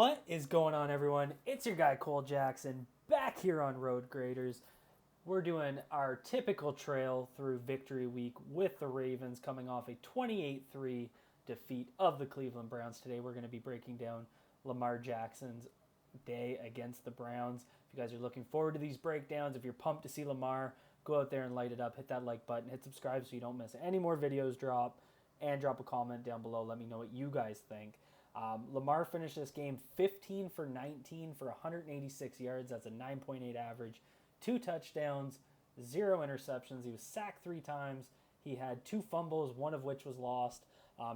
What is going on, everyone? It's your guy Cole Jackson back here on Road Graders. We're doing our typical trail through Victory Week with the Ravens coming off a 28-3 defeat of the Cleveland Browns. Today we're going to be breaking down Lamar Jackson's day against the Browns. If you guys are looking forward to these breakdowns, if you're pumped to see Lamar, go out there and light it up. Hit that like button, hit subscribe so you don't miss any more videos drop, and drop a comment down below. Let me know what you guys think. Lamar finished this game 15 for 19 for 186 yards. That's a 9.8 average. 2 touchdowns, 0 interceptions. He was sacked 3 times. He had 2 fumbles, one of which was lost.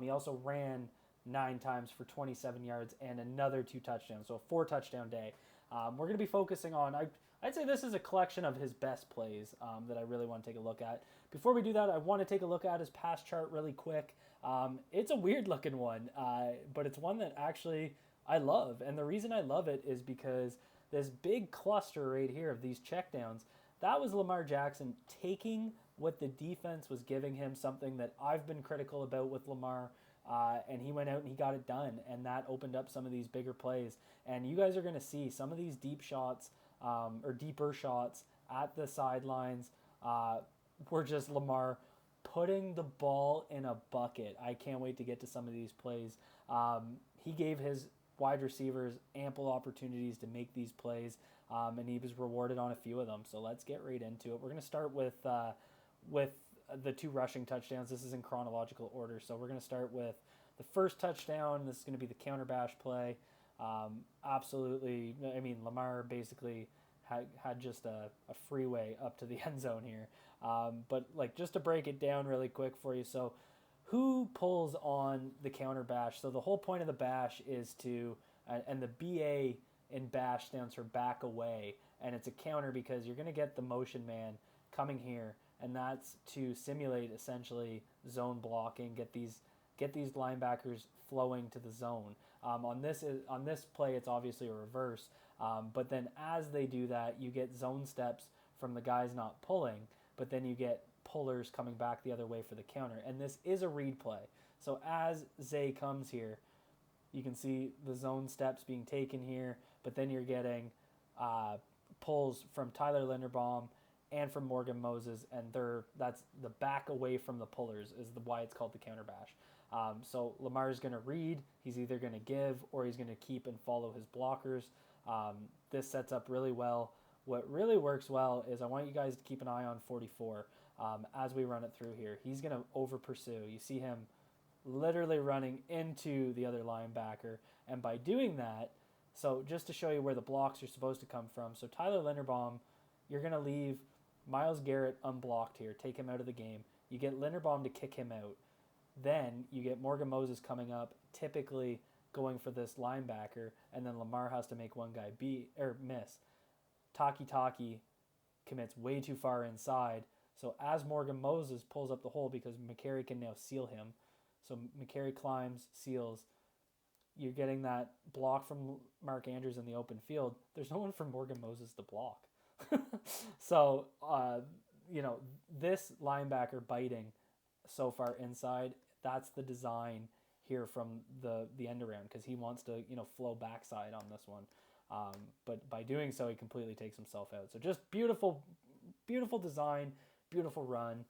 He also ran 9 times for 27 yards and another 2 touchdowns. So a 4 touchdown day. We're going to be focusing on, I'd say this is a collection of his best plays that I really want to take a look at. Before we do that, I want to take a look at his pass chart really quick. It's a weird looking one, but it's one that actually I love. And the reason I love it is because this big cluster right here of these checkdowns, that was Lamar Jackson taking what the defense was giving him, something that I've been critical about with Lamar. And he went out and he got it done, and that opened up some of these bigger plays. And you guys are going to see some of these deep shots or deeper shots at the sidelines were just Lamar putting the ball in a bucket. I can't wait to get to some of these plays. He gave his wide receivers ample opportunities to make these plays, and he was rewarded on a few of them. So let's get right into it. We're going to start with the 2 rushing touchdowns. This is in chronological order. So we're going to start with the first touchdown. This is going to be the counter bash play. Absolutely, I mean, Lamar basically had just a freeway up to the end zone here. But like, just to break it down really quick for you. So who pulls on the counter bash? So the whole point of the bash is to, and the BA in bash stands for back away. And it's a counter because you're going to get the motion man coming here, and that's to simulate essentially zone blocking, get these linebackers flowing to the zone. On this play, it's obviously a reverse, but then as they do that, you get zone steps from the guys not pulling, but then you get pullers coming back the other way for the counter. And this is a read play. So as Zay comes here, you can see the zone steps being taken here, but then you're getting pulls from Tyler Linderbaum and from Morgan Moses, and that's the back away from the pullers is why it's called the counter bash. So Lamar's going to read. He's either going to give or he's going to keep and follow his blockers. This sets up really well. What really works well is I want you guys to keep an eye on 44 as we run it through here. He's going to over pursue. You see him literally running into the other linebacker, and by doing that, so just to show you where the blocks are supposed to come from, so Tyler Linderbaum, you're going to leave Myles Garrett unblocked here, take him out of the game. You get Linderbaum to kick him out. Then you get Morgan Moses coming up, typically going for this linebacker, and then Lamar has to make one guy miss. Taki commits way too far inside. So as Morgan Moses pulls up the hole, because McCary can now seal him, so McCary climbs, seals. You're getting that block from Mark Andrews in the open field. There's no one for Morgan Moses to block. So, this linebacker biting so far inside, that's the design here from the end around, because he wants to, flow backside on this one. But by doing so, he completely takes himself out. So just beautiful design, beautiful run.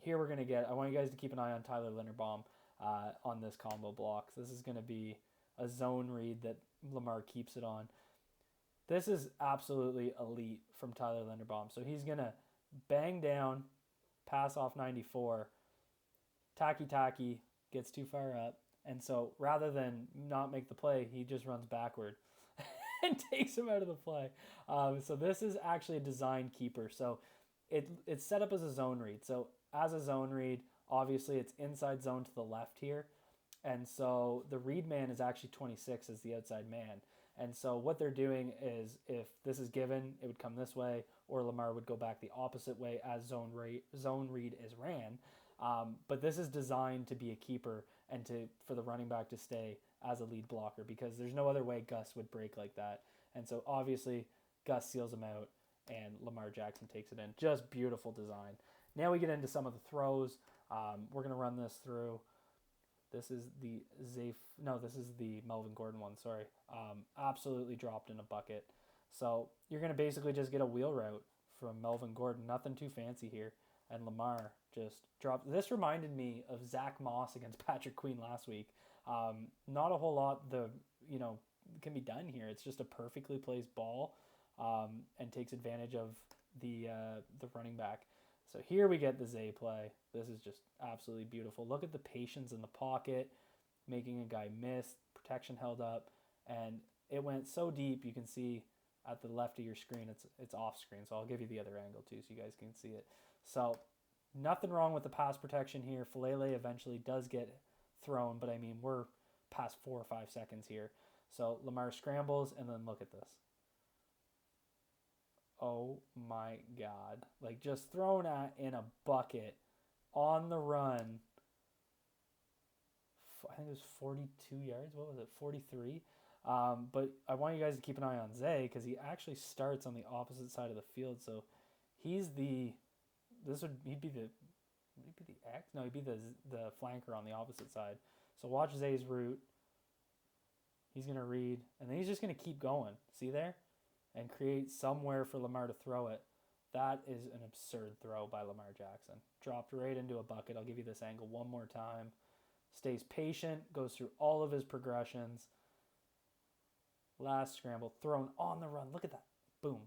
Here we're going to I want you guys to keep an eye on Tyler Linderbaum on this combo block. So this is going to be a zone read that Lamar keeps it on. This is absolutely elite from Tyler Linderbaum. So he's going to bang down, pass off 94. Taki gets too far up. And so rather than not make the play, he just runs backward and takes him out of the play. So this is actually a design keeper. So it's set up as a zone read. So as a zone read, obviously it's inside zone to the left here. And so the read man is actually 26 as the outside man. And so what they're doing is, if this is given, it would come this way, or Lamar would go back the opposite way as zone read is ran. But this is designed to be a keeper and for the running back to stay as a lead blocker, because there's no other way Gus would break like that. And so obviously Gus seals him out and Lamar Jackson takes it in. Just beautiful design. Now we get into some of the throws. We're going to run this through. This is the this is the Melvin Gordon one, sorry. Absolutely dropped in a bucket. So you're going to basically just get a wheel route from Melvin Gordon. Nothing too fancy here. And Lamar just dropped. This reminded me of Zach Moss against Patrick Queen last week. Not a whole lot can be done here. It's just a perfectly placed ball and takes advantage of the running back. So here we get the Zay play. This is just absolutely beautiful. Look at the patience in the pocket, making a guy miss, protection held up, and it went so deep you can see at the left of your screen it's off screen. So I'll give you the other angle too so you guys can see it. So nothing wrong with the pass protection here. Falele eventually does get thrown, but I mean we're past 4 or 5 seconds here. So Lamar scrambles, and then look at this. Oh my God. Like just thrown in a bucket on the run. I think it was 42 yards. What was it? 43. But I want you guys to keep an eye on Zay because he actually starts on the opposite side of the field. So he'd be the X? No, he'd be the flanker on the opposite side. So watch Zay's route. He's going to read, and then he's just going to keep going. See there? And create somewhere for Lamar to throw it. That is an absurd throw by Lamar Jackson. Dropped right into a bucket. I'll give you this angle one more time. Stays patient, goes through all of his progressions. Last scramble, thrown on the run. Look at that. Boom.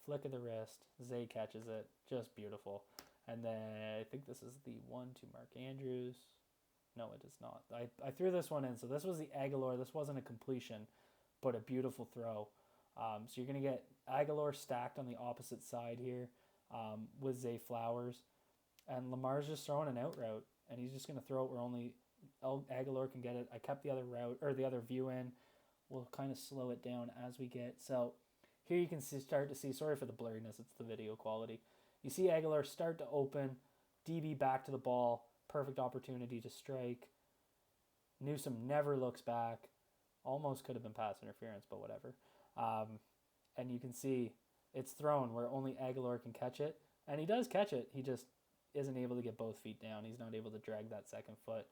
Flick of the wrist. Zay catches it. Just beautiful. And then I think this is the one to Mark Andrews. No, it is not. I threw this one in. So this was the Aguilar. This wasn't a completion, but a beautiful throw. So you're going to get Aguilar stacked on the opposite side here with Zay Flowers. And Lamar's just throwing an out route. And he's just going to throw it where only Aguilar can get it. I kept the other route, or the other view in. We'll kind of slow it down as we get. So here you can start to see, sorry for the blurriness, it's the video quality. You see Aguilar start to open, DB back to the ball, perfect opportunity to strike. Newsome never looks back. Almost could have been pass interference, but whatever. And you can see it's thrown where only Aguilar can catch it. And he does catch it. He just isn't able to get both feet down. He's not able to drag that second foot.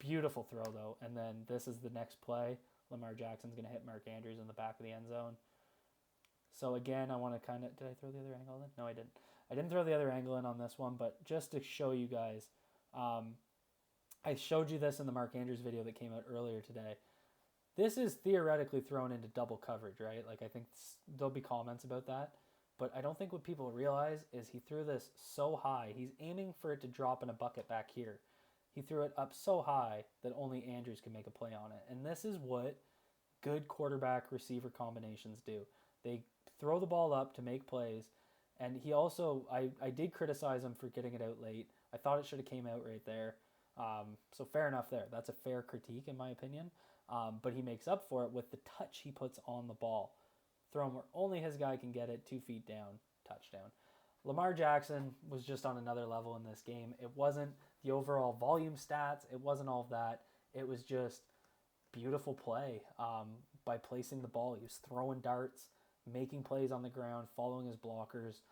Beautiful throw, though. And then this is the next play. Lamar Jackson's going to hit Mark Andrews in the back of the end zone. So again, I want to kind of... Did I throw the other angle in? No, I didn't. I didn't throw the other angle in on this one, but just to show you guys, I showed you this in the Mark Andrews video that came out earlier today. This is theoretically thrown into double coverage, right? Like I think there'll be comments about that. But I don't think what people realize is he threw this so high. He's aiming for it to drop in a bucket back here. He threw it up so high that only Andrews can make a play on it. And this is what good quarterback-receiver combinations do. They throw the ball up to make plays. And he also, I did criticize him for getting it out late. I thought it should have came out right there. So fair enough there. That's a fair critique in my opinion. But he makes up for it with the touch he puts on the ball. Thrown where only his guy can get it, 2 feet down, touchdown. Lamar Jackson was just on another level in this game. It wasn't the overall volume stats. It wasn't all of that. It was just beautiful play by placing the ball. He was throwing darts, making plays on the ground, following his blockers.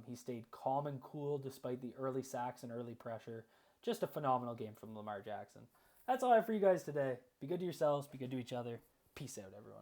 He stayed calm and cool despite the early sacks and early pressure. Just a phenomenal game from Lamar Jackson. That's all I have for you guys today. Be good to yourselves. Be good to each other. Peace out, everyone.